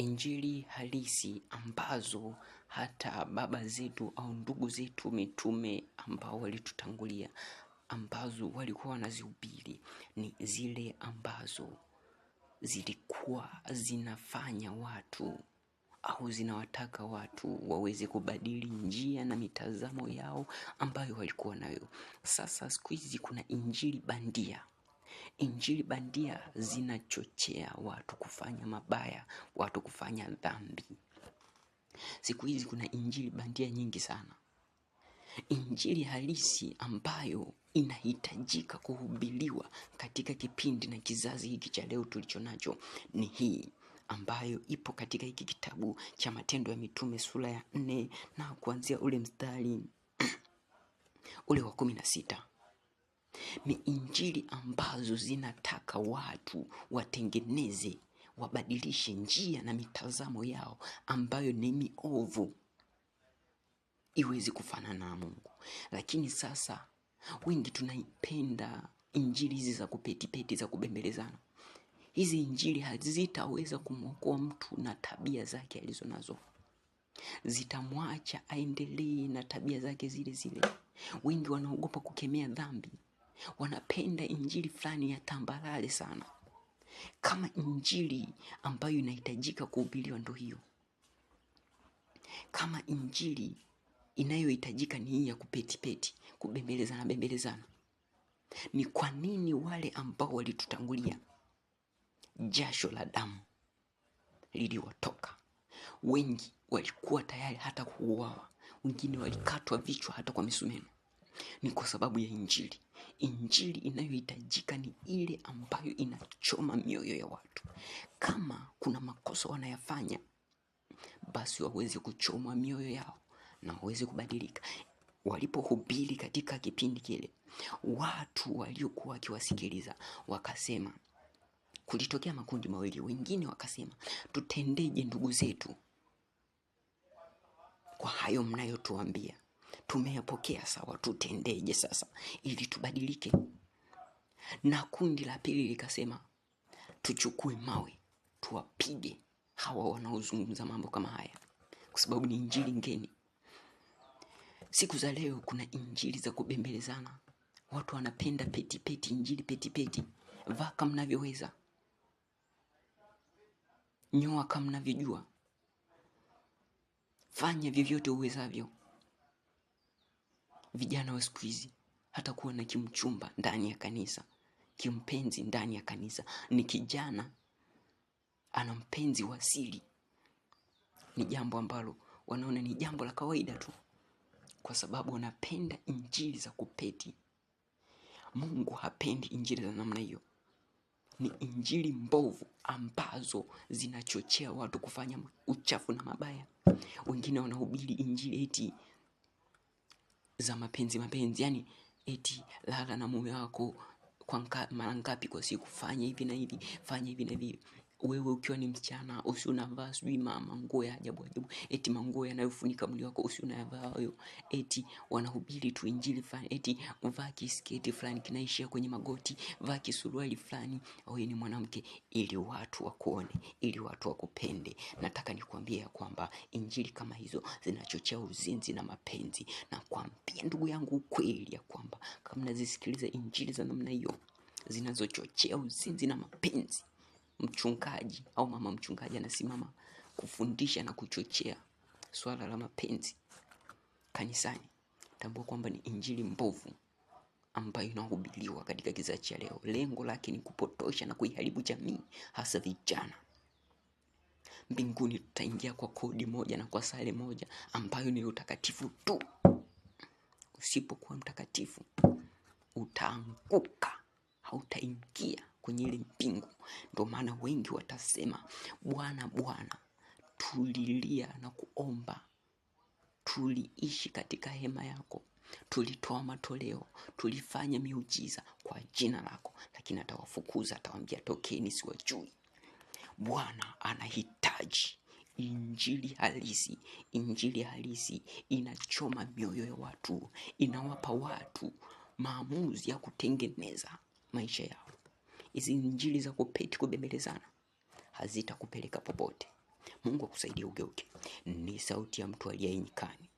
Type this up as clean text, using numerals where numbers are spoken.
Injili halisi ambazo hata baba zetu au ndugu zetu mitume ambao walitutangulia ambazo walikuwa wanazihubiri ni zile ambazo zilikuwa zinafanya watu au zinawataka watu waweze kubadili njia na mitazamo yao ambayo walikuwa nayo. Sasa siku hizi kuna injili bandia. Injili bandia zinachochea watu kufanya mabaya, watu kufanya dhambi. Siku hizi kuna injili bandia nyingi sana. Injili halisi ambayo inahitajika kuhubiriwa katika kipindi na kizazi hiki cha leo tulicho nacho ni hii ambayo ipo katika hiki kitabu cha Matendo ya Mitume sura ya 4 na kuanzia ule mstari ule wa 16. Ni injili ambazo zinataka watu watengeneze, wabadilishe njia na mitazamo yao ambayo ni miovu iweze kufanana na Mungu. Lakini sasa wengi tunaipenda injili hizi za kupeti za kubembelezana. Hizi injili hazitaweza kumwokoa mtu na tabia zake alizonazo. Zitamwacha aendelee na tabia zake zile zile. Wengi wanaogopa kukemea dhambi. Wanapenda injili fulani ya tambalale sana. Kama injili ambayo inahitajika kuhubiriwa ndo hiyo. Kama injili inayohitajika ni hii ya kupeti, kubembelezana. Ni kwa nini wale ambao walitutangulia jasho la damu liliwatoka? Wengi walikuwa tayari hata kuuawa. Wengine walikatwa vichwa hata kwa misumeno. Ni kwa sababu ya injili. Injili inayohitajika ni ile ambayo inachoma mioyo ya watu. Kama kuna makosa wanayafanya, basi waweze kuchoma mioyo yao na waweze kubadilika. Walipohubiri katika kipindi kile, watu waliokuwa wakiwasikiliza wakasema, kulitokea makundi mawili. Wengine wakasema, tutendeje ndugu zetu kwa hayo mnayotuambia? Tumeyapokea sawa, tutendeje sasa ili tubadilike? Na kundi la pili likasema, tuchukue mawe tuwapige hawa wanaozungumza mambo kama haya, kwa sababu ni injili ngeni. Siku za leo kuna injili za kubembelezana. Watu wanapenda peti, injili peti. Vaa kama mnavyoweza, nyoa kama mnavyojua, fanya vyovyote uwezavyo. Vijana wa siku hizi hata kuwa na kimchumba ndani ya kanisa, kimpenzi ndani ya kanisa, ni kijana ana mpenzi wa siri, ni jambo ambalo wanaona ni jambo la kawaida tu, kwa sababu wanapenda injili za kupeti. Mungu hapendi injili za namna hiyo. Ni injili mbovu ambazo zinachochea watu kufanya uchafu na mabaya. Wengine wanahubiri injili eti za mapenzi, yani eti lala na mume wako kwa mara ngapi kwa siku, fanya hivi na hivi, fanya hivi na hivi. Wewe ukiwa ni msichana usiunavaa sijui manguo ya ajabu, eti manguo yanayofunika mwili wako usiunavaa hayo. Eti wanahubiri tu injili fulani, eti vaa kisketi fulani kinaishia kwenye magoti, vaa kisuruali fulani, wewe ni mwanamke, ili watu wakuone, ili watu wakupende. Nataka nikwambie kwamba injili kama hizo zinachochea uzinzi na mapenzi. Na kwambia ndugu yangu ukweli ya kwamba kama unazisikiliza injili za namna hiyo zinazochochea uzinzi na mapenzi, mchungaji au mama mchungaji anasimama kufundisha na kuchochea swala la mapenzi kanisani, tambua kwamba ni injili mbovu ambayo inahubiriwa katika kizazi cha leo. Lengo lake ni kupotosha na kuiharibu jamii, hasa vijana. Mbinguni tutaingia kwa kodi moja na kwa sare moja ambayo ni utakatifu tu. Usipokuwa mtakatifu utaanguka, hautaingia kwenye ile mbingu. Ndio maana wengi watasema, Bwana Bwana, tulilia na kuomba, tuliishi katika hema yako, tulitoa matoleo, tulifanya miujiza kwa jina lako, lakini atawafukuza, atawaambia tokeni, siwajui. Bwana anahitaji injili halisi. Injili halisi inachoma mioyo ya watu, inawapa watu maamuzi ya kutengeneza maisha yao. Hizi injili za kupeti, kubembelezana, hazitakupeleka popote. Mungu akusaidie ugeuke. Ni sauti ya mtu aliye nyikani.